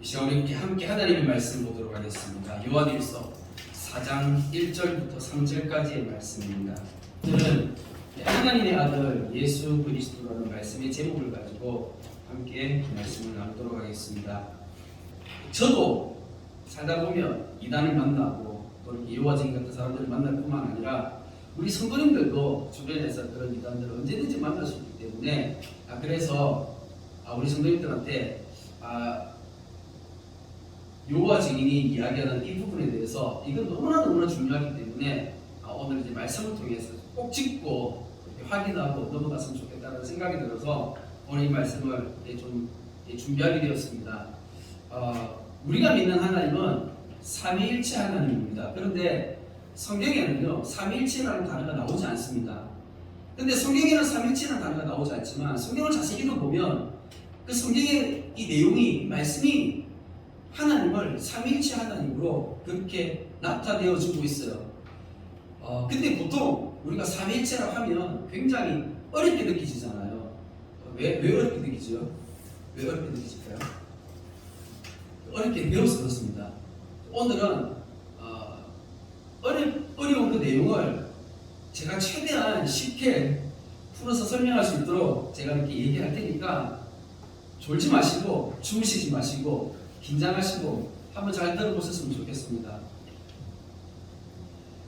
이 시간 우리 함께 하나님의 말씀 보도록 하겠습니다. 요한일서 4장 1절부터 3절까지의 말씀입니다. 오늘은 하나님의 아들 예수 그리스도라는 말씀의 제목을 가지고 함께 말씀을 나누도록 하겠습니다. 저도 살다 보면 이단을 만나고 또 여호와증인 같은 사람들을 만날 뿐만 아니라 우리 성도님들도 주변에서 그런 이단들을 언제든지 만날 수 있기 때문에 그래서 우리 성도님들한테 여호와 증인이 이야기하는 이 부분에 대해서 이건 너무나 중요하기 때문에 오늘 이제 말씀을 통해서 꼭 짚고 확인하고 넘어갔으면 좋겠다는 생각이 들어서 오늘 이 말씀을 좀 준비하게 되었습니다. 우리가 믿는 하나님은 삼위일체 하나님입니다. 그런데 성경에는요 삼위일체라는 단어가 나오지 않습니다. 근데 성경에는 삼위일체라는 단어가 나오지 않지만 성경을 자세히 읽어보면 그 성경의 이 내용이 말씀이 하나님을 삼위일체 하나님으로 그렇게 나타내어 주고 있어요. 근데 보통 우리가 삼위일체라고 하면 굉장히 어렵게 느끼지잖아요. 왜 어렵게 느끼죠? 왜 어렵게 느끼실까요? 어렵게 배워서 그렇습니다. 오늘은 어려운 그 내용을 제가 최대한 쉽게 풀어서 설명할 수 있도록 제가 이렇게 얘기할 테니까 졸지 마시고 주무시지 마시고 긴장하시고 한번 잘 들어보셨으면 좋겠습니다.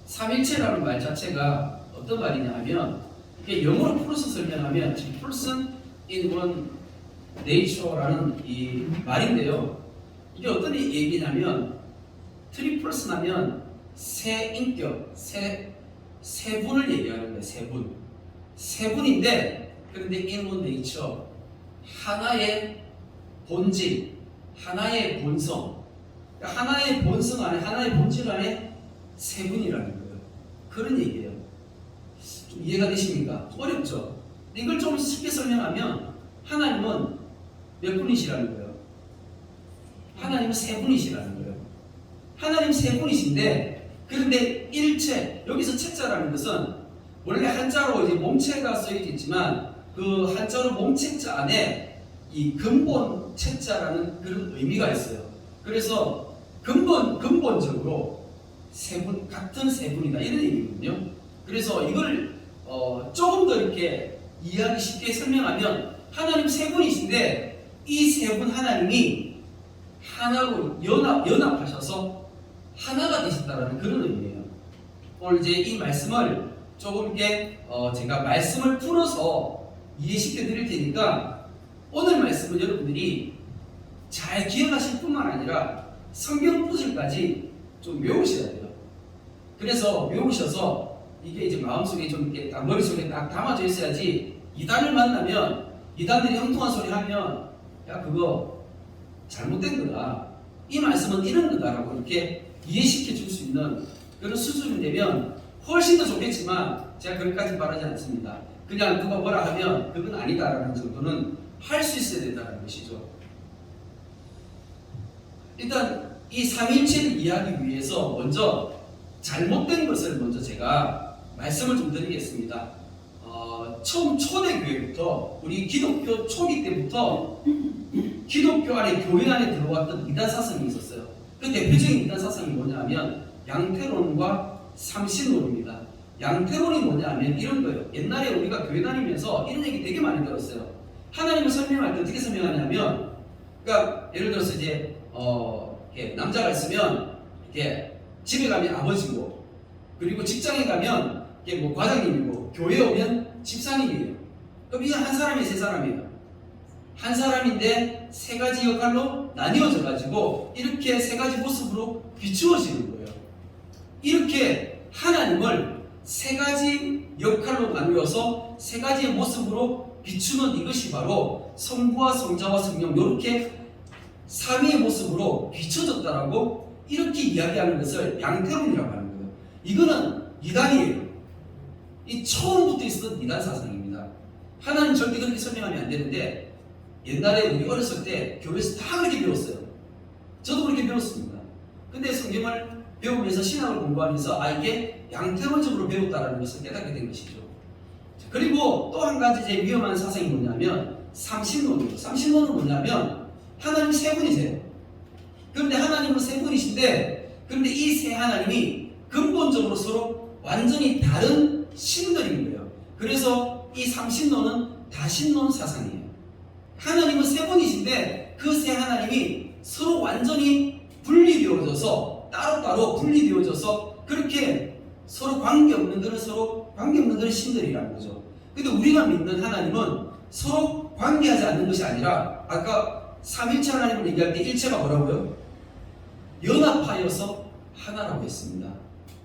삼일체라는 말 자체가 어떤 말이냐 하면 이게 영어로 풀어서 설명하면 person in one nature라는 이 말인데요. 이게 어떤 얘기냐면 three person 하면 세 인격, 세 분을 얘기하는 거예요. 세 분인데 그런데 in one nature 하나의 본질, 하나의 본성, 하나의 본성 안에 하나의 본질 안에 세 분이라는 거예요. 그런 얘기예요. 좀 이해가 되십니까? 어렵죠? 이걸 좀 쉽게 설명하면 하나님은 몇 분이시라는 거예요? 하나님은 세 분이시라는 거예요. 하나님 세 분이신데 그런데 일체, 여기서 체자라는 것은 원래 한자로 이제 몸체가 쓰여져 있지만 그 한자로 몸체자 안에 이 근본 체자라는 그런 의미가 있어요. 그래서 근본적으로 세 분, 같은 세 분이다 이런 얘기거든요. 그래서 이걸 조금 더 이렇게 이해하기 쉽게 설명하면 하나님 세 분이신데 이 세 분 하나님이 하나로 연합하셔서 하나가 되신다라는 그런 의미예요. 오늘 이제 이 말씀을 조금 이렇게 제가 말씀을 풀어서 이해시켜 드릴 테니까 오늘 말씀은 여러분들이 잘 기억하실 뿐만 아니라 성경 구절까지 좀 외우셔야 돼요. 그래서 외우셔서 이게 이제 마음속에 좀 이렇게 머릿속에 딱 담아져 있어야지 이단을 만나면 이단들이 엉뚱한 소리 하면 야 그거 잘못된 거다. 이 말씀은 이런 거다라고 이렇게 이해시켜 줄 수 있는 그런 수준이 되면 훨씬 더 좋겠지만 제가 그렇게까지 말하지 않습니다. 그냥 누가 뭐라 하면 그건 아니다라는 정도는 할 수 있어야 된다는 것이죠. 일단 이 삼위일체를 이해하기 위해서 먼저 잘못된 것을 먼저 제가 말씀을 좀 드리겠습니다. 처음 초대교회부터 우리 기독교 초기 때부터 기독교 안에 교회 안에 들어왔던 이단 사상이 있었어요. 그 대표적인 이단 사상이 뭐냐면 양태론과 삼신론입니다. 양태론이 뭐냐면 이런 거예요. 옛날에 우리가 교회 다니면서 이런 얘기 되게 많이 들었어요. 하나님을 설명할 때 어떻게 설명하냐면, 그러니까 예를 들어서 이제 이렇게 남자가 있으면 이렇게 집에 가면 아버지고, 그리고 직장에 가면 이게 뭐 과장님이고, 교회에 오면 집사님이에요. 그럼 이게 한 사람이 세 사람이에요. 한 사람인데 세 가지 역할로 나뉘어져 가지고 이렇게 세 가지 모습으로 비추어지는 거예요. 이렇게 하나님을 세 가지 역할로 나누어서 세 가지의 모습으로 비추는 이것이 바로 성부와 성자와 성령 이렇게 삼위의 모습으로 비춰졌다라고 이렇게 이야기하는 것을 양태론이라고 하는 거예요. 이거는 이단이에요. 이 처음부터 있었던 이단 사상입니다. 하나님 절대 그렇게 설명하면 안 되는데 옛날에 우리 어렸을 때 교회에서 다 그렇게 배웠어요. 저도 그렇게 배웠습니다. 근데 성경을 배우면서 신학을 공부하면서 이게 양태론적으로 배웠다라는 것을 깨닫게 된 것이죠. 그리고 또 한 가지 이제 위험한 사상이 뭐냐면 삼신론이에요. 삼신론은 뭐냐면 하나님 세 분이세요. 그런데 하나님은 세 분이신데, 그런데 이 세 하나님이 근본적으로 서로 완전히 다른 신들인 거예요. 그래서 이 삼신론은 다신론 사상이에요. 하나님은 세 분이신데 그 세 하나님이 서로 완전히 분리되어져서 따로따로 분리되어져서 그렇게 서로 관계없는 그런 신들이라는 거죠. 근데 우리가 믿는 하나님은 서로 관계하지 않는 것이 아니라, 아까 삼일체 하나님을 얘기할 때 일체가 뭐라고요? 연합하여서 하나라고 했습니다.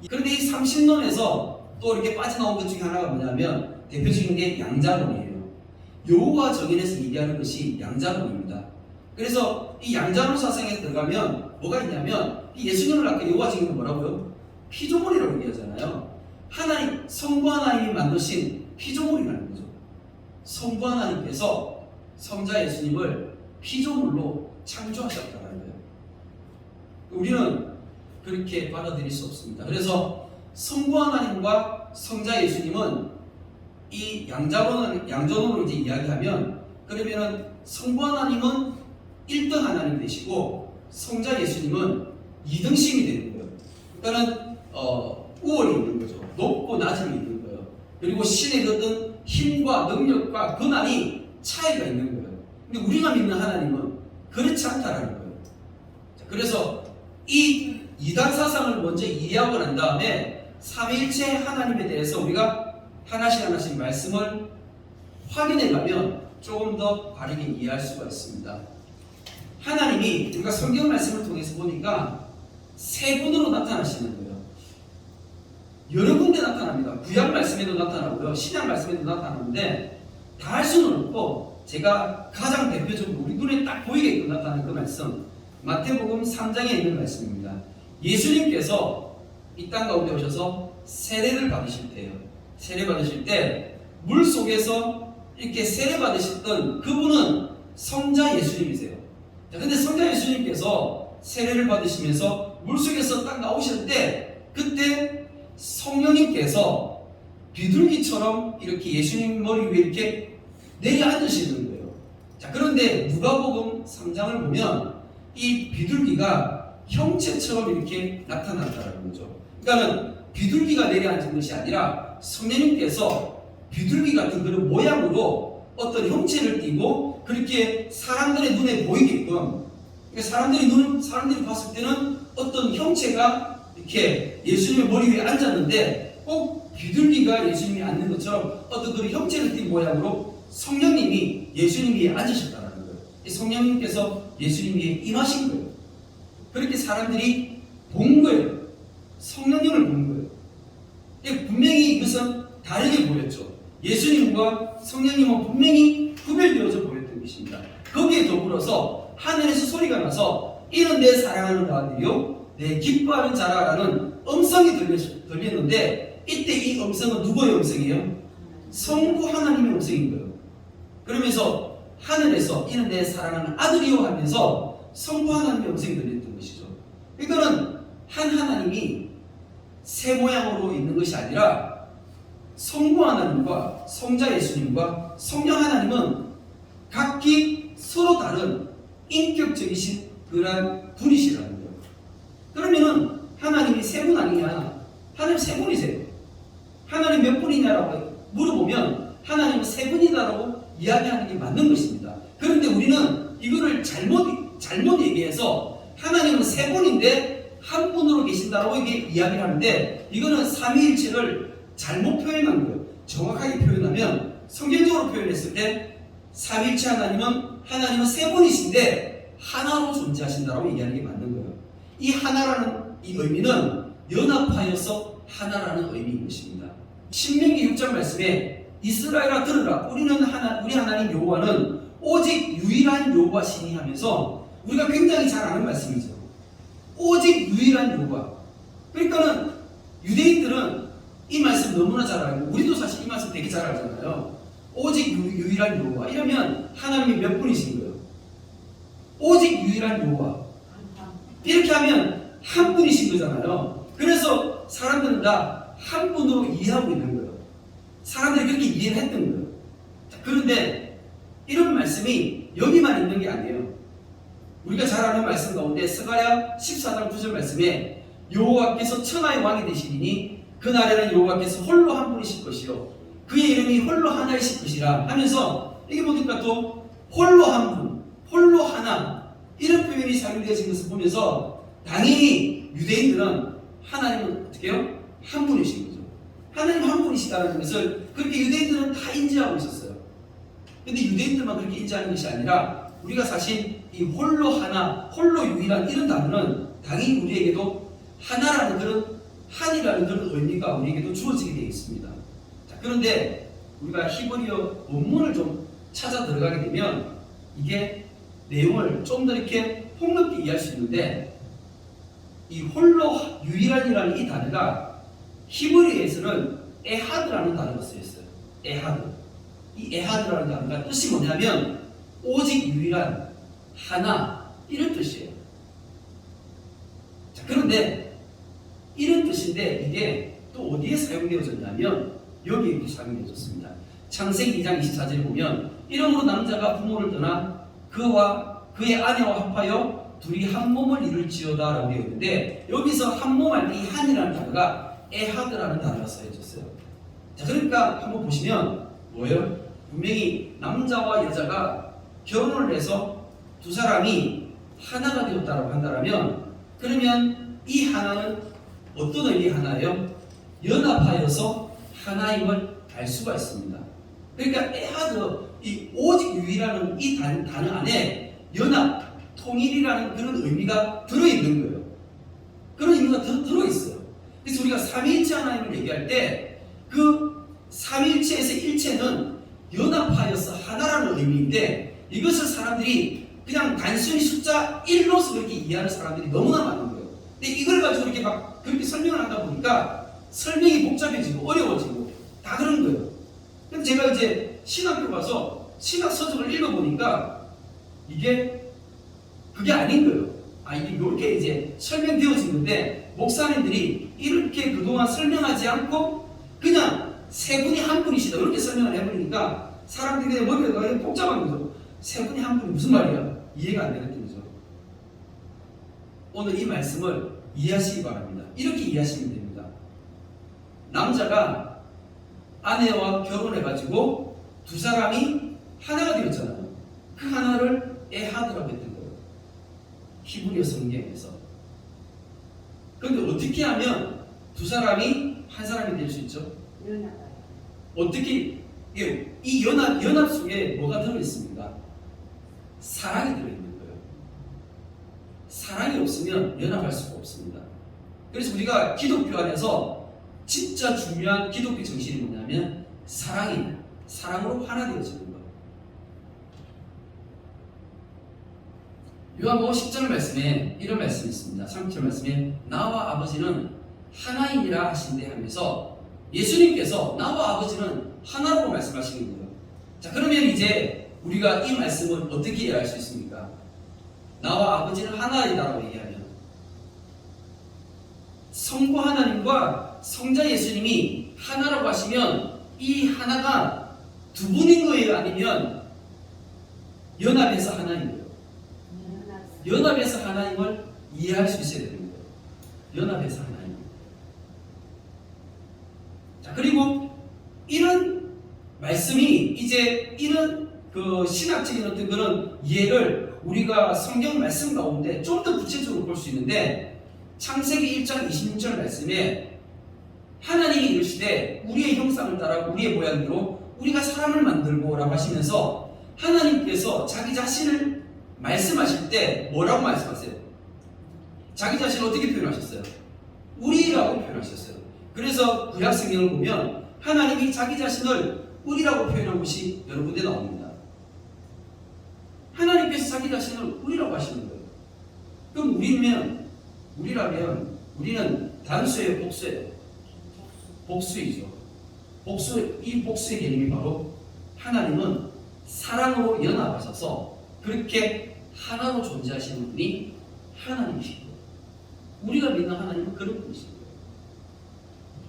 그런데 이 삼신론에서 또 이렇게 빠져나온 것 중에 하나가 뭐냐면, 대표적인 게 양자론이에요. 여호와 정인에서 얘기하는 것이 양자론입니다. 그래서 이 양자론 사상에 들어가면 뭐가 있냐면, 예수님을 아까 여호와 정인은 뭐라고요? 피조물이라고 얘기하잖아요. 하나님, 성부 하나님이 만드신 피조물이라는 거죠. 성부 하나님께서 성자 예수님을 피조물로 창조하셨다는 거예요. 우리는 그렇게 받아들일 수 없습니다. 그래서 성부 하나님과 성자 예수님은 이 양전으로 이제 이야기하면, 그러면은 성부 하나님은 1등 하나님 되시고 성자 예수님은 2등신이 되는 거예요. 그러니까는 우월이 있는 거죠. 높고 낮음이 있는 거예요. 그리고 신의 어떤 힘과 능력과 권한이 차이가 있는 거예요. 근데 우리가 믿는 하나님은 그렇지 않다라는 거예요. 자, 그래서 이 이단 사상을 먼저 이해하고 난 다음에 삼위일체 하나님에 대해서 우리가 하나씩 말씀을 확인해 가면 조금 더 바르게 이해할 수가 있습니다. 하나님이 우리가 성경 말씀을 통해서 보니까 세 분으로 나타나시는 거예요. 여러 군데 나타납니다. 구약 말씀에도 나타나고요, 신약 말씀에도 나타나는데 다 할 수는 없고, 제가 가장 대표적으로 우리 눈에 딱 보이게끔 나타나는 그 말씀, 마태복음 3장에 있는 말씀입니다. 예수님께서 이 땅 가운데 오셔서 세례를 받으실 때요, 세례 받으실 때 물 속에서 이렇게 세례 받으셨던 그분은 성자 예수님이세요. 자, 근데 성자 예수님께서 세례를 받으시면서 물 속에서 딱 나오실 때, 그때 성령님께서 비둘기처럼 이렇게 예수님 머리 위에 이렇게 내려앉으시는 거예요. 자, 그런데 누가복음 3장을 보면 이 비둘기가 형체처럼 이렇게 나타났다는 거죠. 그러니까는 비둘기가 내려앉은 것이 아니라 성령님께서 비둘기 같은 그런 모양으로 어떤 형체를 띠고 그렇게 사람들의 눈에 보이게끔, 그러니까 사람들이 봤을 때는 어떤 형체가 이렇게 예수님의 머리 위에 앉았는데 꼭 비둘기가 예수님이 앉는 것처럼 어떤 그런 형체를 띈 모양으로 성령님이 예수님 위에 앉으셨다는 거예요. 성령님께서 예수님 위에 임하신 거예요. 그렇게 사람들이 본 거예요. 성령님을 본 거예요. 분명히 이것은 다르게 보였죠. 예수님과 성령님은 분명히 구별되어져 보였던 것입니다. 거기에 더불어서 하늘에서 소리가 나서 이는 내 사랑하는 아들이요 내 기뻐하는 자라라는 음성이 들렸는데, 이때 이 음성은 누구의 음성이에요? 성부 하나님의 음성인 거예요. 그러면서 하늘에서 이는 내 사랑하는 아들이요 하면서 성부 하나님의 음성이 들렸던 것이죠. 이거는 한 하나님이 새 모양으로 있는 것이 아니라 성부 하나님과 성자 예수님과 성령 하나님은 각기 서로 다른 인격적이신 그러한 분이시라는 거예요. 그러면은 하나님이 세 분 아니냐? 하나님 세 분이세요. 하나님 몇 분이냐라고 물어보면 하나님은 세 분이다라고 이야기하는 게 맞는 것입니다. 그런데 우리는 이거를 잘못 얘기해서 하나님은 세 분인데 한 분으로 계신다라고 이야기를 하는데, 이거는 삼위일체를 잘못 표현한 거예요. 정확하게 표현하면, 성경적으로 표현했을 때 삼위일체 하나님은 세 분이신데 하나로 존재하신다라고 얘기하는 게 맞는 거예요. 이 하나라는 이 의미는 연합하여서 하나라는 의미인 것입니다. 신명기 6장 말씀에 이스라엘아 들으라, 우리 하나님 여호와는 오직 유일한 여호와 신이 하면서, 우리가 굉장히 잘 아는 말씀이죠. 오직 유일한 여호와. 그러니까는 유대인들은 이 말씀 너무나 잘 알고, 우리도 사실 이 말씀 되게 잘 알잖아요. 오직 유일한 여호와 이러면 하나님이 몇 분이신 거예요? 오직 유일한 여호와. 이렇게 하면 한 분이신 거잖아요. 그래서 사람들은 다 한 분으로 이해하고 있는 거예요. 사람들이 그렇게 이해를 했던 거예요. 그런데 이런 말씀이 여기만 있는 게 아니에요. 우리가 잘 아는 말씀 가운데 스가랴 14장 9절 말씀에 여호와께서 천하의 왕이 되시리니 그날에는 여호와께서 홀로 한 분이실 것이요 그의 이름이 홀로 하나이실 것이라 하면서 이게 보니까 또 홀로 한 분, 홀로 하나 이런 표현이 사용되어진 것을 보면서 당연히 유대인들은 하나님은 어떻게 해요? 한 분이신 거죠. 하나님 한 분이시다는 것을 그렇게 유대인들은 다 인지하고 있었어요. 근데 유대인들만 그렇게 인지하는 것이 아니라 우리가 사실 이 홀로 하나, 홀로 유일한 이런 단어는 당연히 우리에게도 하나라는 그런 한이라는 그런 의미가 우리에게도 주어지게 되어 있습니다. 자, 그런데 우리가 히브리어 원문을 좀 찾아 들어가게 되면 이게 내용을 좀 더 이렇게 폭넓게 이해할 수 있는데 이 홀로 유일한이라는 이 단어가 히브리어에서는 에하드라는 단어가 쓰였어요. 에하드. 이 에하드라는 단어가 뜻이 뭐냐면 오직 유일한 하나 이런 뜻이에요. 자, 그런데 이런 뜻인데 이게 또 어디에 사용되어졌냐면 여기에 이렇게 사용되어졌습니다. 창세기 2장 24절에 보면 이러므로 남자가 부모를 떠나 그와 그의 아내와 합하여 둘이 한 몸을 이룰지어다 라고 되어 있는데 여기서 한 몸 할 때 이 한이라는 단어가 에하드라는 단어가 쓰여졌어요. 자, 그러니까 한번 보시면 뭐예요? 분명히 남자와 여자가 결혼을 해서 두 사람이 하나가 되었다고 한다면 그러면 이 하나는 어떤 의미 하나예요? 연합하여서 하나임을 알 수가 있습니다. 그러니까 에하드, 이 오직 유일한 이 단어 안에 연합, 통일이라는 그런 의미가 들어있는 거예요. 그런 의미가 들어있어요. 그래서 우리가 삼위일체 하나님을 얘기할 때 그 삼위일체에서 일체는 연합하여서 하나라는 의미인데 이것을 사람들이 그냥 단순히 숫자 1로서 그렇게 이해하는 사람들이 너무나 많은 거예요. 근데 이걸 가지고 이렇게 막 그렇게 설명을 하다 보니까 설명이 복잡해지고 어려워지고 다 그런 거예요. 근데 제가 이제 신학교 가서 신학 서적을 읽어보니까 이게 그게 아닌 거예요. 아, 이게 이렇게 이제 설명되어진 건데 목사님들이 이렇게 그동안 설명하지 않고 그냥 세 분이 한 분이시다 이렇게 설명을 해버리니까 사람들이 그냥 머리가 복잡한 거죠. 세 분이 한 분이 무슨 말이야? 이해가 안 되는 거죠. 오늘 이 말씀을 이해하시기 바랍니다. 이렇게 이해하시면 됩니다. 남자가 아내와 결혼해가지고 두 사람이 하나가 되었잖아요. 그 하나를 에하드라고 했던 거예요. 히브리어 성경에서. 그런데 어떻게 하면 두 사람이 한 사람이 될 수 있죠? 어떻게 이 연합 속에 뭐가 들어있습니까? 사랑이 들어있는 거예요. 사랑이 없으면 연합할 수가 없습니다. 그래서 우리가 기독교 안에서 진짜 중요한 기독교 정신이 뭐냐면 사랑입니다. 사랑으로 하나 되어지는 거예요. 요한복음 10장 말씀에 이런 말씀이 있습니다. 3절 말씀에 나와 아버지는 하나이니라 하신대 하면서 예수님께서 나와 아버지는 하나로 말씀하시는 거예요. 자, 그러면 이제 우리가 이 말씀을 어떻게 이해할 수 있습니까? 나와 아버지는 하나이다라고 얘기하면 성부 하나님과 성자 예수님이 하나라고 하시면 이 하나가 두 분인 거예요? 아니면 연합해서 하나인 거예요? 연합해서 하나님을 이해할 수 있어야 되는 거예요. 연합해서 하나님. 자, 그리고 이런 말씀이 이제 이런 그 신학적인 어떤 그런 이해를 우리가 성경 말씀 가운데 좀 더 구체적으로 볼 수 있는데 창세기 1장 26절 말씀에 하나님이 이르시되 우리의 형상을 따라 우리의 모양대로 우리가 사람을 만들고 라고 하시면서 하나님께서 자기 자신을 말씀하실 때 뭐라고 말씀하세요? 자기 자신을 어떻게 표현하셨어요? 우리라고 표현하셨어요. 그래서 구약 성경을 보면 하나님이 자기 자신을 우리라고 표현한 것이 여러 군데 나옵니다. 하나님께서 자기 자신을 우리라고 하시는 거예요. 그럼 우리라면 우리는 단수예요, 복수예요? 복수이죠. 이 복수의 개념이 바로 하나님은 사랑으로 연합하셔서 그렇게 하나로 존재하시는 분이 하나님이시고 우리가 믿는 하나님은 그런 분이시고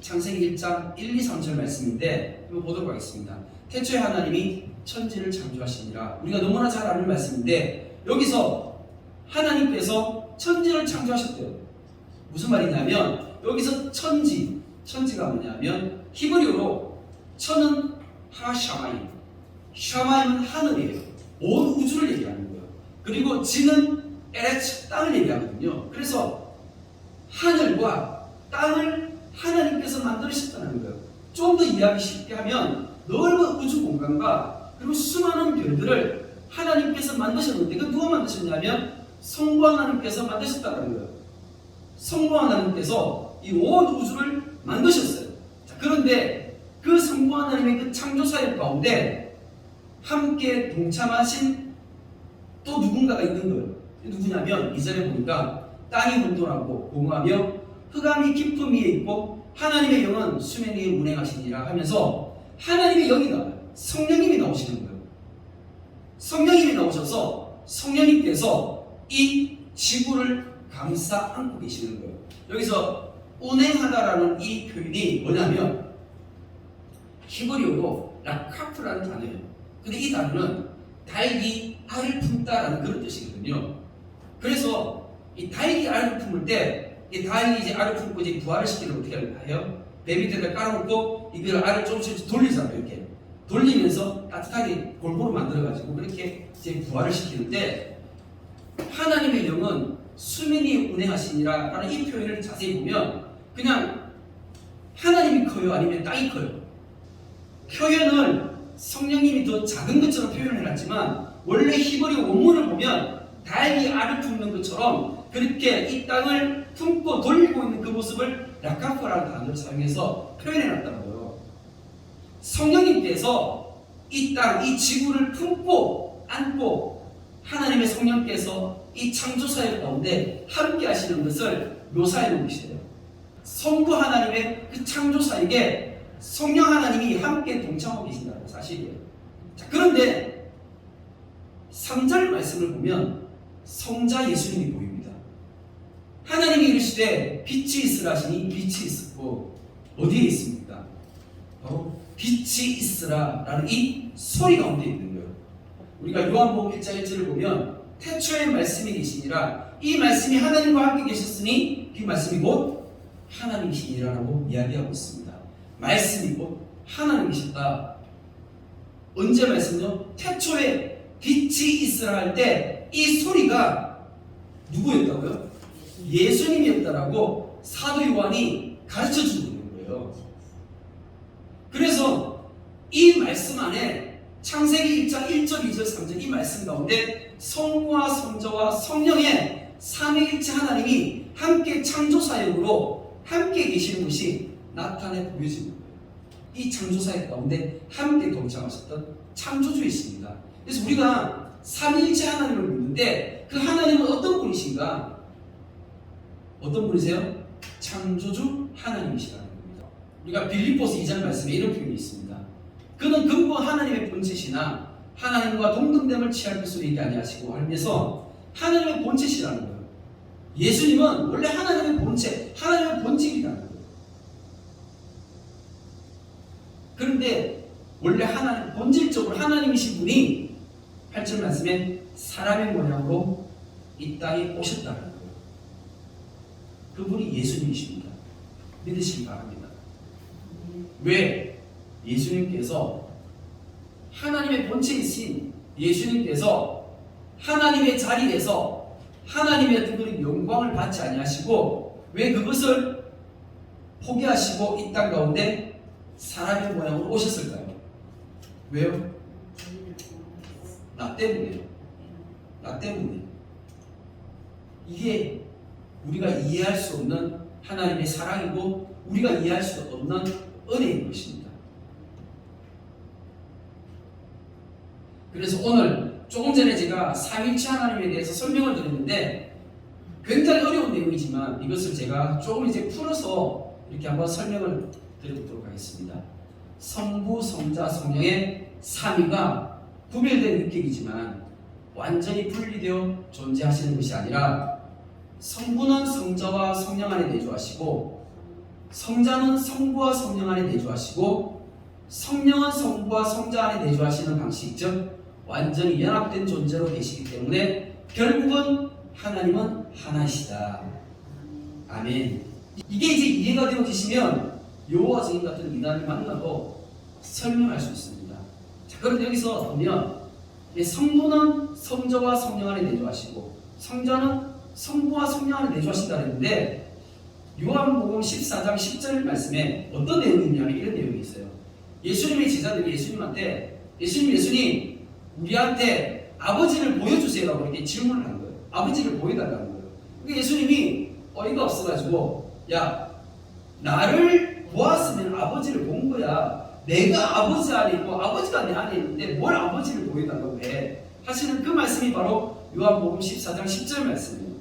창세기 1장 1, 2, 3절 말씀인데 한번 보도록 하겠습니다. 태초에 하나님이 천지를 창조하시니라. 우리가 너무나 잘 아는 말씀인데 여기서 하나님께서 천지를 창조하셨대요. 무슨 말이냐면 여기서 천지가 뭐냐면 히브리어로 천은 하샤마임, 샤마임은 하늘이에요. 온 우주를 얘기하는 거예요. 그리고 지는 에레츠, 땅을 얘기하거든요. 그래서 하늘과 땅을 하나님께서 만드셨다는 거예요. 좀 더 이해하기 쉽게 하면 넓은 우주 공간과 그리고 수많은 별들을 하나님께서 만드셨는데 그 누가 만드셨냐면 성부 하나님께서 만드셨다는 거예요. 성부 하나님께서 이 온 우주를 만드셨어요. 자, 그런데 그 성부 하나님의 그 창조 사역 가운데 함께 동참하신 또 누군가가 있는 거예요. 누구냐면 2절에 보니까 땅이 혼돈하고 공허하며 흑암이 깊음 위에 있고 하나님의 영은 수면 위에 운행하시니라 하면서 하나님의 영이 나와요. 성령님이 나오시는 거예요. 성령님이 나오셔서 성령님께서 이 지구를 감싸 안고 계시는 거예요. 여기서 운행하다라는 이 표현이 뭐냐면 히브리어로 라카프라는 단어예요. 근데 이 단어는 달기 알을 품다라는 그런 뜻이거든요. 그래서 이 달기 알을 품을 때 이 달기 이제 알을 품고 이제 부화를 시키면 어떻게 해요? 배 밑에다 깔아놓고 이걸 알을 조금씩 돌리잖아요. 이렇게 돌리면서 따뜻하게 골고루 만들어가지고 그렇게 이제 부화를 시키는데 하나님의 영은 수면이 운행하시니라 라는 이 표현을 자세히 보면 그냥 하나님이 커요? 아니면 땅이 커요? 표현을 성령님이 더 작은 것처럼 표현을 해놨지만 원래 히브리 원문을 보면 달기 알을 품는 것처럼 그렇게 이 땅을 품고 돌리고 있는 그 모습을 라카프라는 단어를 사용해서 표현해놨다는 거예요. 성령님께서 이 땅, 이 지구를 품고 안고 하나님의 성령께서 이 창조사역 가운데 함께 하시는 것을 묘사해 놓은 것이에요. 성부 하나님의 그 창조사역에 성령 하나님이 함께 동참하고 계신다는 사실이에요. 자, 그런데 3절 말씀을 보면 성자 예수님이 보입니다. 하나님이 이르시되 빛이 있으라 하시니 빛이 있었고 어디에 있습니까? 바로 빛이 있으라 라는 이 소리 가운데 있는 거예요. 우리가 요한복음 1장 1절을 보면 태초에 말씀이 계시니라 이 말씀이 하나님과 함께 계셨으니 그 말씀이 곧 하나님이시니라 라고 이야기하고 있습니다. 말씀이 곧 하나님이셨다. 언제 말씀요? 태초에 빛이 있으라 할 때 이 소리가 누구였다고요? 예수님이었다라고 사도 요한이 가르쳐주고 있는 거예요. 그래서 이 말씀 안에 창세기 1장 1절, 2절, 3절 이 말씀 가운데 성부와 성자와 성령의 삼위일체 하나님이 함께 창조사역으로 함께 계시는 것이 나타내 보여지는 거예요. 이 창조사역 가운데 함께 동참하셨던 창조주이십니다. 그래서 우리가 삼위일체 하나님을 믿는데 그 하나님은 어떤 분이신가? 어떤 분이세요? 창조주 하나님이시라는 겁니다. 우리가 빌립보서 2장 말씀에 이런 표현이 있습니다. 그는 근본 하나님의 본체시나 하나님과 동등됨을 취할 것으로 얘기 아니하시고 하면서 하나님의 본체시라는 거예요. 예수님은 원래 하나님의 본체, 하나님의 본질이라는 거예요. 그런데 원래 하나님, 본질적으로 하나님이신 분이 8절 말씀에 사람의 모양으로 이 땅에 오셨다는 거예요. 그분이 예수님이십니다. 믿으시기 바랍니다. 왜? 예수님께서 하나님의 본체이신 예수님께서 하나님의 자리에서 하나님의 어떤 그런 영광을 받지 아니하시고 왜 그것을 포기하시고 이 땅 가운데 사람의 모양으로 오셨을까요? 왜요? 나 때문에요. 나 때문에. 이게 우리가 이해할 수 없는 하나님의 사랑이고 우리가 이해할 수 없는 은혜인 것입니다. 그래서 오늘 조금 전에 제가 삼위일체 하나님에 대해서 설명을 드렸는데 굉장히 어려운 내용이지만 이것을 제가 조금 이제 풀어서 이렇게 한번 설명을 드려보도록 하겠습니다. 성부, 성자, 성령의 삼위가 구별된 느낌이지만 완전히 분리되어 존재하시는 것이 아니라 성부는 성자와 성령 안에 내주하시고 성자는 성부와 성령 안에 내주하시고 성령은 성부와 성자 안에 내주하시는 방식, 즉 완전히 연합된 존재로 계시기 때문에 결국은 하나님은 하나이시다. 아멘. 이게 이제 이해가 되어지시면 여호와 증인 같은 이단을 만나도 설명할 수 있습니다. 자, 그런데 여기서 보면 성도는 성자와 성령 안에 내주하시고 성자는 성부와 성령 안에 내주하신다 그랬는데 요한복음 14장 10절 말씀에 어떤 내용이 있냐면 이런 내용이 있어요. 예수님의 제자들이 예수님 우리한테 아버지를 보여주세요라고 이렇게 질문을 한 거예요. 아버지를 보여달라는 거예요. 그러니까 예수님이 어이가 없어가지고 야, 나를 보았으면 아버지를 본 거야. 내가 아버지 안에 있고 아버지가 내 안에 있는데 뭘 아버지를 보여달라고 해. 하시는 그 말씀이 바로 요한복음 14장 10절 말씀이에요.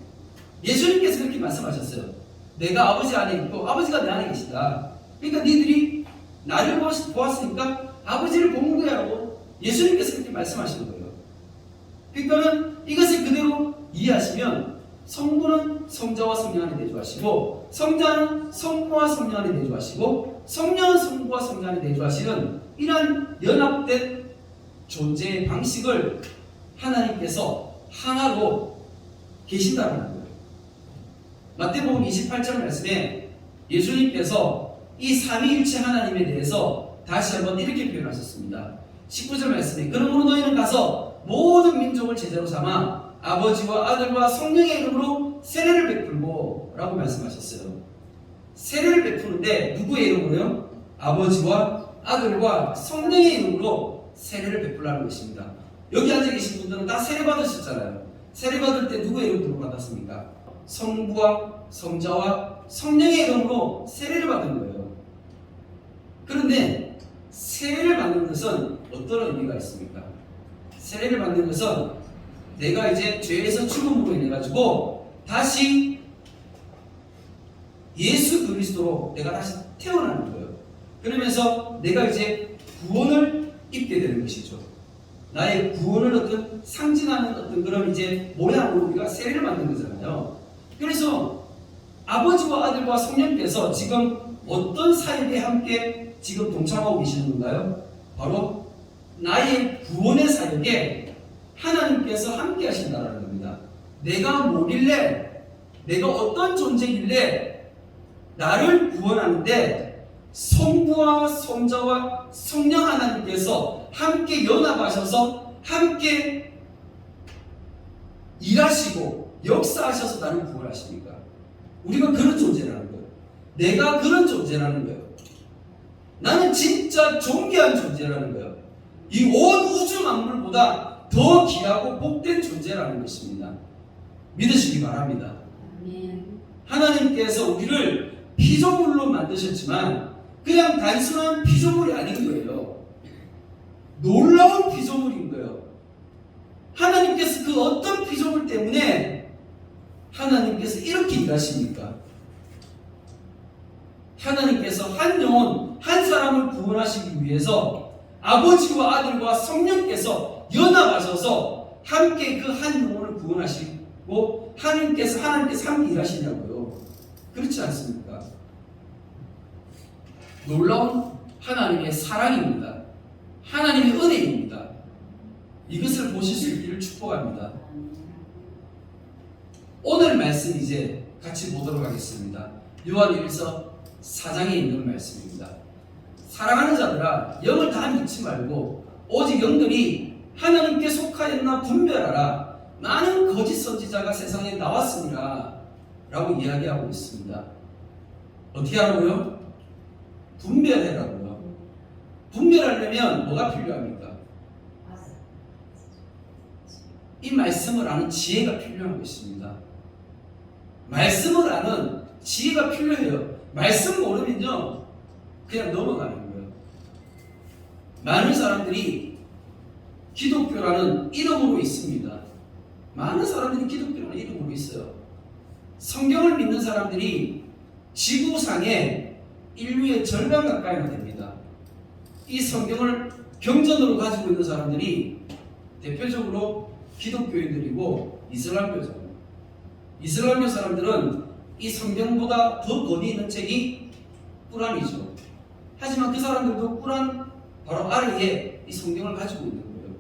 예수님께서 그렇게 말씀하셨어요. 내가 아버지 안에 있고 아버지가 내 안에 계시다. 그러니까 니들이 나를 보았으니까 아버지를 본 거야라고 예수님께서 그렇게 말씀하시는 거예요. 그러니까는 이것을 그대로 이해하시면 성부는 성자와 성령 안에 내주하시고 성자는 성부와 성령 안에 내주하시고 성령은 성부와 성령 안에 내주하시는 이러한 연합된 존재의 방식을 하나님께서 하나로 계신다는 거예요. 마태복음 28장 말씀에 예수님께서 이 삼위일체 하나님에 대해서 다시 한번 이렇게 표현하셨습니다. 19절 말씀에 그러므로 너희는 가서 모든 민족을 제자로 삼아 아버지와 아들과 성령의 이름으로 세례를 베풀고 라고 말씀하셨어요. 세례를 베푸는데 누구의 이름으로요? 아버지와 아들과 성령의 이름으로 세례를 베풀라는 것입니다. 여기 앉아 계신 분들은 다 세례 받으셨잖아요. 세례 받을 때 누구의 이름으로 받았습니까? 성부와 성자와 성령의 이름으로 세례를 받은 거예요. 그런데 세례를 받는 것은 어떤 의미가 있습니까? 세례를 받는 것은 내가 이제 죄에서 죽음으로 인해 가지고 다시 예수 그리스도로 내가 다시 태어나는 거예요. 그러면서 내가 이제 구원을 입게 되는 것이죠. 나의 구원을 어떤 상징하는 어떤 그런 이제 모양으로 우리가 세례를 받는 거잖아요. 그래서 아버지와 아들과 성령께서 지금 어떤 사역에 함께 지금 동참하고 계시는 건가요? 바로 나의 구원의 사역에 하나님께서 함께 하신다는 겁니다. 내가 뭐길래, 내가 어떤 존재길래 나를 구원하는데 성부와 성자와 성령 하나님께서 함께 연합하셔서 함께 일하시고 역사하셔서 나를 구원하십니까? 우리가 그런 존재라는 거예요. 내가 그런 존재라는 거예요. 나는 진짜 존귀한 존재라는 거예요. 이 온 우주 만물보다 더 귀하고 복된 존재라는 것입니다. 믿으시기 바랍니다. 하나님께서 우리를 피조물로 만드셨지만 그냥 단순한 피조물이 아닌 거예요. 놀라운 피조물인 거예요. 하나님께서 그 어떤 피조물 때문에 하나님께서 이렇게 일하십니까? 하나님께서 한 영혼, 한 사람을 구원하시기 위해서 아버지와 아들과 성령께서 연합하셔서 함께 그 한 영혼을 구원하시고 하나님께서 함께 일하시냐고요. 그렇지 않습니까? 놀라운 하나님의 사랑입니다. 하나님의 은혜입니다. 이것을 보실 수 있기를 축복합니다. 오늘 말씀 이제 같이 보도록 하겠습니다. 요한일서 4장에 있는 말씀입니다. 사랑하는 자들아, 영을 다 믿지 말고 오직 영들이 하나님께 속하였나 분별하라. 많은 거짓 선지자가 세상에 나왔으니라 라고 이야기하고 있습니다. 어떻게 하라고요? 분별해라고요. 분별하려면 뭐가 필요합니까? 이 말씀을 아는 지혜가 필요한 것입니다. 말씀을 아는 지혜가 필요해요. 말씀 모르면요 그냥 넘어가는 거예요. 많은 사람들이 기독교라는 이름으로 있습니다. 많은 사람들이 기독교라는 이름으로 있어요. 성경을 믿는 사람들이 지구상에 인류의 절반 가까이나 됩니다. 이 성경을 경전으로 가지고 있는 사람들이 대표적으로 기독교인들이고 이슬람교잖아요. 이슬람교 사람들은 이 성경보다 더 권위 있는 책이 꾸란이죠. 하지만 그 사람들도 꾸란 바로 아래에 이 성경을 가지고 있는 거예요.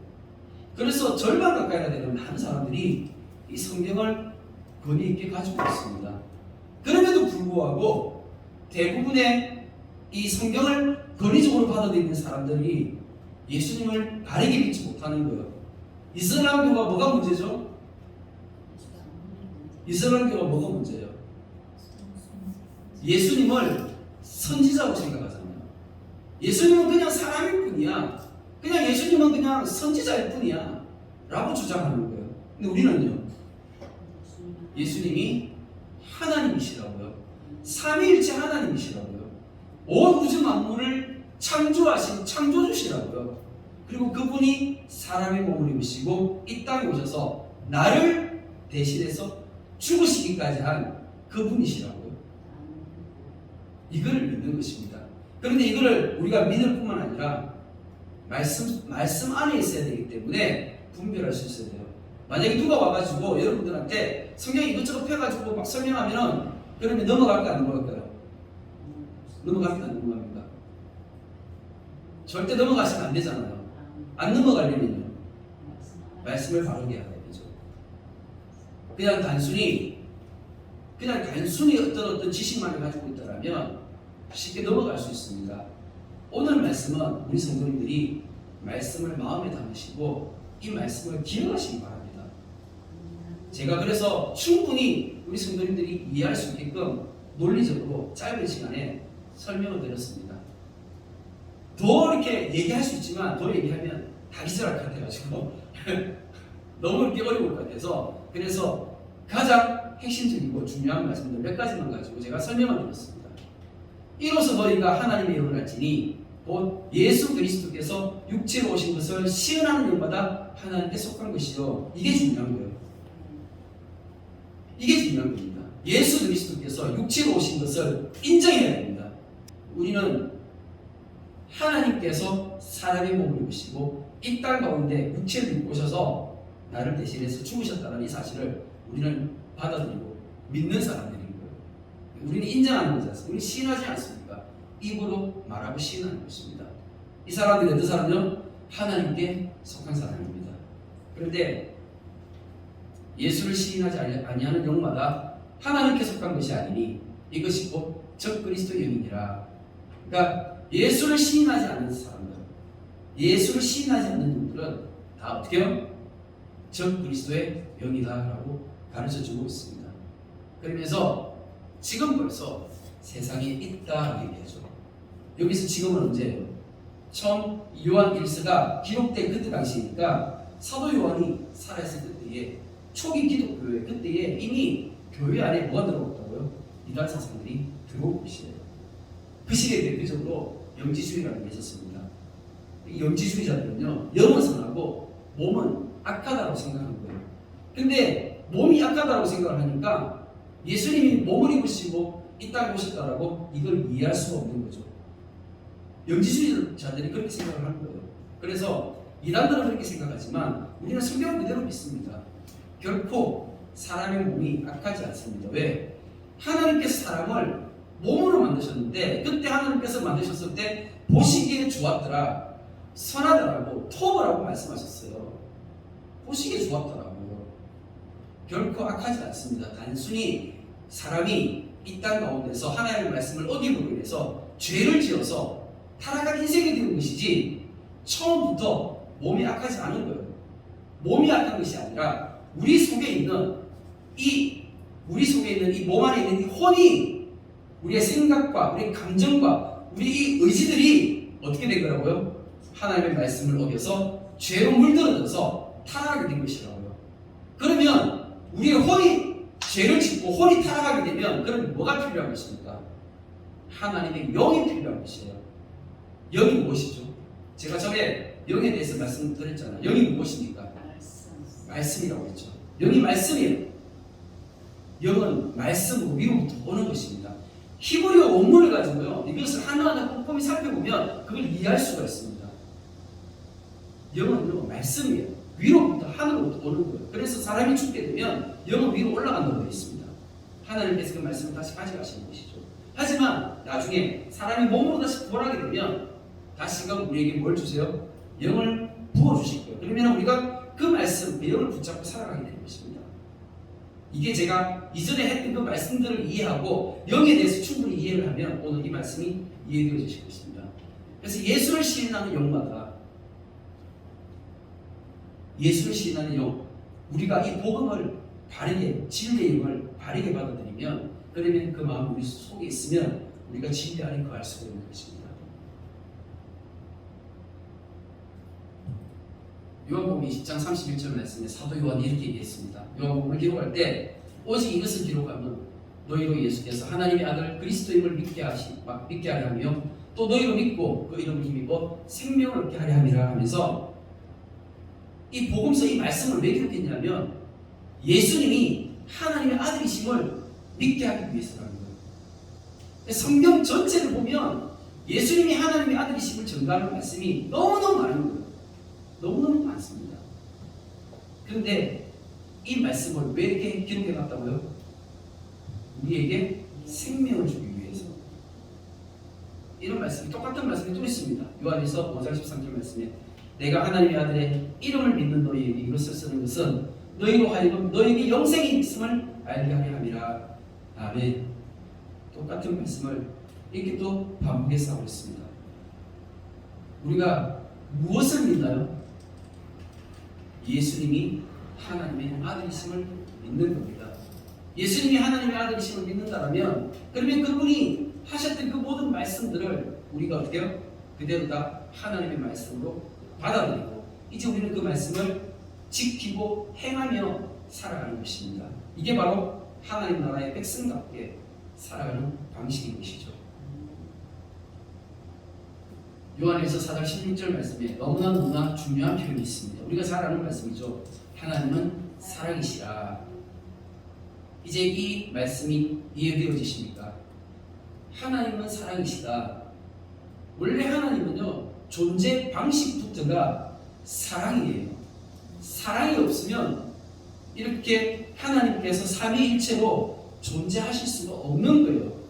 그래서 절반 가까이나 되는 많은 사람들이 이 성경을 권위 있게 가지고 있습니다. 그럼에도 불구하고 대부분의 이 성경을 권위적으로 받아들이는 사람들이 예수님을 바르게 믿지 못하는 거예요. 이슬람교가 뭐가 문제죠? 이슬람교가 뭐가 문제예요? 예수님을 선지자로 생각하잖아요. 예수님은 그냥 사람일 뿐이야. 그냥 예수님은 그냥 선지자일 뿐이야 라고 주장하는 거예요. 근데 우리는요, 예수님이 하나님이시라고요. 삼위일체 하나님이시라고요. 온 우주 만물을 창조하신 창조주시라고요. 그리고 그분이 사람의 몸을 입으시고 이 땅에 오셔서 나를 대신해서 죽으시기까지 한 그분이시라고요. 이걸 믿는 것입니다. 그런데 이거를 우리가 믿을 뿐만 아니라 말씀 안에 있어야 되기 때문에 분별할 수 있어야 돼요. 만약에 누가 와가지고 여러분들한테 성경 이것저것 펴가지고 막 설명하면은 그러면 넘어갈까 안 넘어갈까요? 넘어갈까 안 넘어갑니까? 절대 넘어가시면 안 되잖아요. 안 넘어가려면요, 말씀을 바르게 해야 되죠. 그냥 단순히 어떤 지식만을 가지고 있다면 쉽게 넘어갈 수 있습니다. 오늘 말씀은 우리 성도님들이 말씀을 마음에 담으시고 이 말씀을 기억하시기 바랍니다. 제가 그래서 충분히 우리 성도님들이 이해할 수 있게끔 논리적으로 짧은 시간에 설명을 드렸습니다. 더 이렇게 얘기할 수 있지만 더 얘기하면 다 기절할 것 같아가지고 너무 이렇게 어려울 것 같아서, 그래서 가장 핵심적이고 중요한 말씀들 몇 가지만 가지고 제가 설명을 드렸습니다. 이로써 너희가 하나님의 영을 알지니 곧 예수 그리스도께서 육체로 오신 것을 시은하는 영마다 하나님께 속한 것이요. 이게 중요한 거예요. 이게 중요한 겁니다. 예수 그리스도께서 육체로 오신 것을 인정해야 됩니다. 우리는 하나님께서 사람의 몸을 입으시고 이 땅 가운데 육체를 입고 오셔서 나를 대신해서 죽으셨다는 이 사실을 우리는 받아들이고 믿는 사람들인 거예요. 우리는 인정하는 거지 않습니까? 우리는 시인하지 않습니까? 입으로 말하고 시인하는 것입니다. 이 사람들이 어떤 사람은요? 하나님께 속한 사람입니다. 그런데 예수를 시인하지 아니하는 영마다 하나님께 속한 것이 아니니 이것이 곧 적 그리스도의 영이니라. 그러니까 예수를 시인하지 않는 사람들, 예수를 시인하지 않는 영들은 다 어떻게 해요? 적 그리스도의 영이다라고 가르쳐주고 있습니다. 그러면서 지금 벌써 세상에 있다라고 얘기하죠. 여기서 지금은 언제예요? 처음 요한 1서가 기록된 그때 당시니까 사도 요한이 살아있을 그때에 초기 기독교회 그때에 이미 교회 안에 뭐가 들어왔다고요? 이단 사상들이 들어오고 계시네요. 그 시기에 대표적으로 영지주의라는 게 있었습니다. 이 영지주의자들은요, 영은 선하고 몸은 악하다고 생각한 거예요. 근데 몸이 악하다고 생각을 하니까 예수님이 몸을 입으시고 이 땅에 오셨다라고 이걸 이해할 수가 없는 거죠. 영지주의자들이 그렇게 생각을 하는 거예요. 그래서 이단들은 그렇게 생각하지만 우리는 성경을 그대로 믿습니다. 결코 사람의 몸이 악하지 않습니다. 왜? 하나님께서 사람을 몸으로 만드셨는데 그때 하나님께서 만드셨을 때 보시기에 좋았더라, 선하더라고, 토벌하고 말씀하셨어요. 보시기에 좋았더라고요. 결코 악하지 않습니다. 단순히 사람이 이 땅 가운데서 하나님의 말씀을 어김으로 인해서 죄를 지어서 타락한 인생이 되는 것이지 처음부터 몸이 악하지 않은 거예요. 몸이 악한 것이 아니라 우리 속에 있는 이 몸 안에 있는 이 혼이, 우리의 생각과 우리의 감정과 우리 이 의지들이 어떻게 된 거라고요? 하나님의 말씀을 어겨서 죄로 물들어져서 타락하게 된 것이라고요. 그러면 우리의 혼이 죄를 짓고 혼이 타락하게 되면 그럼 뭐가 필요한 것입니까? 하나님의 영이 필요한 것이에요. 영이 무엇이죠? 제가 전에 영에 대해서 말씀드렸잖아요. 영이 무엇입니까? 말씀이라고 했죠. 영이 말씀이에요. 영은 말씀으로 위로부터 오는 것입니다. 히브리어 원문을 가지고요, 이것을 하나하나 꼼꼼히 살펴보면 그걸 이해할 수가 있습니다. 영은 말씀이에요. 위로부터 하늘로부터 오는 거예요. 그래서 사람이 죽게 되면 영은 위로 올라간다고 되어 있습니다. 하나님께서 그 말씀을 다시 가져가시는 것이죠. 하지만 나중에 사람이 몸으로 다시 부활하게 되면 다시금 우리에게 뭘 주세요? 영을 부어주실 거예요. 그러면 우리가 그 말씀, 그 영을 붙잡고 살아가게 되는 것입니다. 이게 제가 이전에 했던 그 말씀들을 이해하고 영에 대해서 충분히 이해를 하면 오늘 이 말씀이 이해되어지실 것입니다. 그래서 예수를 시인하는 영마다 예수를 시인하는 영, 우리가 이 복음을 바르게, 진리의 영을 바르게 받아들이면, 그러면 그 마음 우리 속에 있으면 우리가 진리 안에 거할 수가 있는 것입니다. 요한복음 20장 31절 말씀에 사도 요한이 이렇게 얘기했습니다. 요한복음을 기록할 때 오직 이것을 기록하면 너희로 예수께서 하나님의 아들 그리스도임을 믿게 하려 하며 또 너희로 믿고 그 이름을 힘입어 생명을 얻게 하려 함이라 하면서 이 복음서 이 말씀을 왜 기록했냐면 예수님이 하나님의 아들이심을 믿게 하기 위해서라는 거예요. 성경 전체를 보면 예수님이 하나님의 아들이심을 전가하는 말씀이 너무너무 많은 거예요. 너무너무 많습니다. 그런데 이 말씀을 왜 이렇게 기록해 놨다고요? 우리에게 생명을 주기 위해서. 이런 말씀이, 똑같은 말씀이 또 있습니다. 요한에서 5장 13절 말씀에 내가 하나님의 아들의 이름을 믿는 너희에게 이것을 쓰는 것은 너희로 하여금 너희에게 영생이 있음을 알게 하려 함이라. 아멘. 똑같은 말씀을 이렇게 또 반복해서 하고 있습니다. 우리가 무엇을 믿나요? 예수님이 하나님의 아들이심을 믿는 겁니다. 예수님이 하나님의 아들이심을 믿는다면 그러면 그분이 하셨던 그 모든 말씀들을 우리가 어떻게 해요? 그대로 다 하나님의 말씀으로 받아들이고 이제 우리는 그 말씀을 지키고 행하며 살아가는 것입니다. 이게 바로 하나님 나라의 백성답게 살아가는 방식인 것이죠. 요한에서 4장 16절 말씀에 너무나 중요한 표현이 있습니다. 우리가 잘 아는 말씀이죠. 하나님은 사랑이시라. 이제 이 말씀이 이해되어지십니까? 하나님은 사랑이시다. 원래 하나님은요, 존재 방식부터가 사랑이에요. 사랑이 없으면 이렇게 하나님께서 삼위일체로 존재하실 수가 없는 거예요.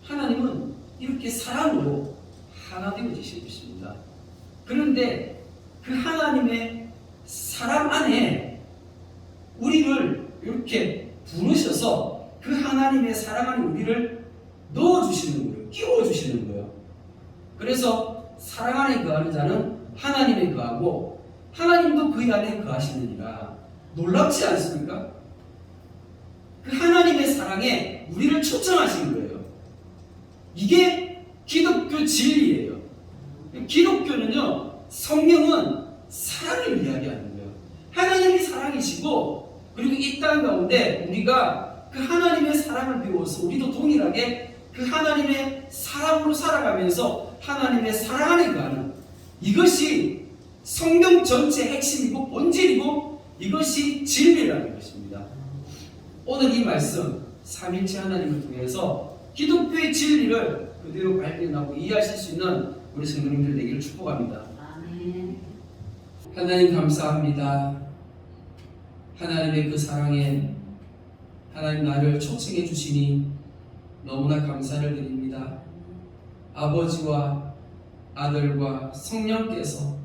하나님은 이렇게 사랑으로 하나 되어지실 것입니다. 그런데 그 하나님의 사랑 안에 우리를 이렇게 부르셔서 그 하나님의 사랑 안에 우리를 넣어주시는 거예요. 끼워주시는 거예요. 그래서 사랑 안에 거하는 자는 하나님에 거하고 하나님도 그 안에 거하시느니라. 놀랍지 않습니까? 그 하나님의 사랑에 우리를 초청하신 거예요. 이게 기독교 진리예요. 기독교는요, 성경은 사랑을 이야기하는 거예요. 하나님이 사랑이시고 그리고 이 땅 가운데 우리가 그 하나님의 사랑을 배워서 우리도 동일하게 그 하나님의 사랑으로 살아가면서 하나님의 사랑 안에 거하는, 이것이 성경 전체의 핵심이고 본질이고 이것이 진리라는 것입니다. 오늘 이 말씀 삼일체 하나님을 통해서 기독교의 진리를 그대로 발견하고 이해하실 수 있는 우리 성도님들 되기를 축복합니다. 아멘. 하나님 감사합니다. 하나님의 그 사랑에 하나님 나를 초청해 주시니 너무나 감사를 드립니다. 아버지와 아들과 성령께서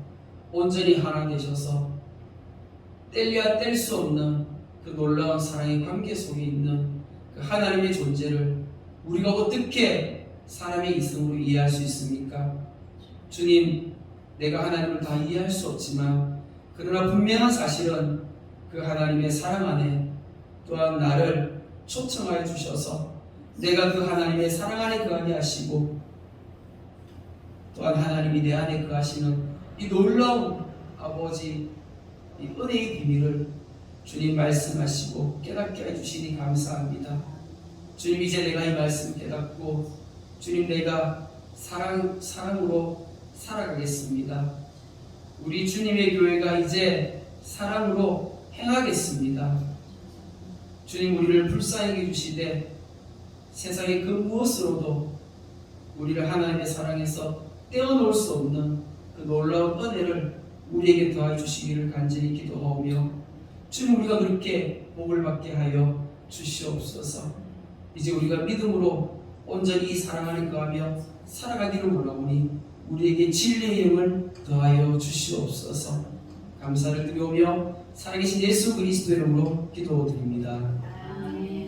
온전히 하나 되셔서 뗄래야 뗄 수 없는 그 놀라운 사랑의 관계 속에 있는 그 하나님의 존재를 우리가 어떻게 사람의 이성으로 이해할 수 있습니까? 주님, 내가 하나님을 다 이해할 수 없지만 그러나 분명한 사실은 그 하나님의 사랑 안에 또한 나를 초청하여 주셔서 내가 그 하나님의 사랑 안에 거하게 하시고 또한 하나님이 내 안에 거하시는 이 놀라운 아버지 이 은혜의 비밀을 주님 말씀하시고 깨닫게 해주시니 감사합니다. 주님, 이제 내가 이 말씀 깨닫고 주님, 내가 사랑으로 살아가겠습니다. 우리 주님의 교회가 이제 사랑으로 행하겠습니다. 주님, 우리를 불쌍히 해주시되 세상의 그 무엇으로도 우리를 하나님의 사랑에서 떼어놓을 수 없는 그 놀라운 은혜를 우리에게 더해주시기를 간절히 기도하오며 주님, 우리가 그렇게 복을 받게 하여 주시옵소서. 이제 우리가 믿음으로 온전히 이 사랑 안에 거하며 살아가기를 원하오니 우리에게 진리의 영을 더하여 주시옵소서. 감사를 드리오며 살아계신 예수 그리스도 이름으로 기도드립니다. 아멘.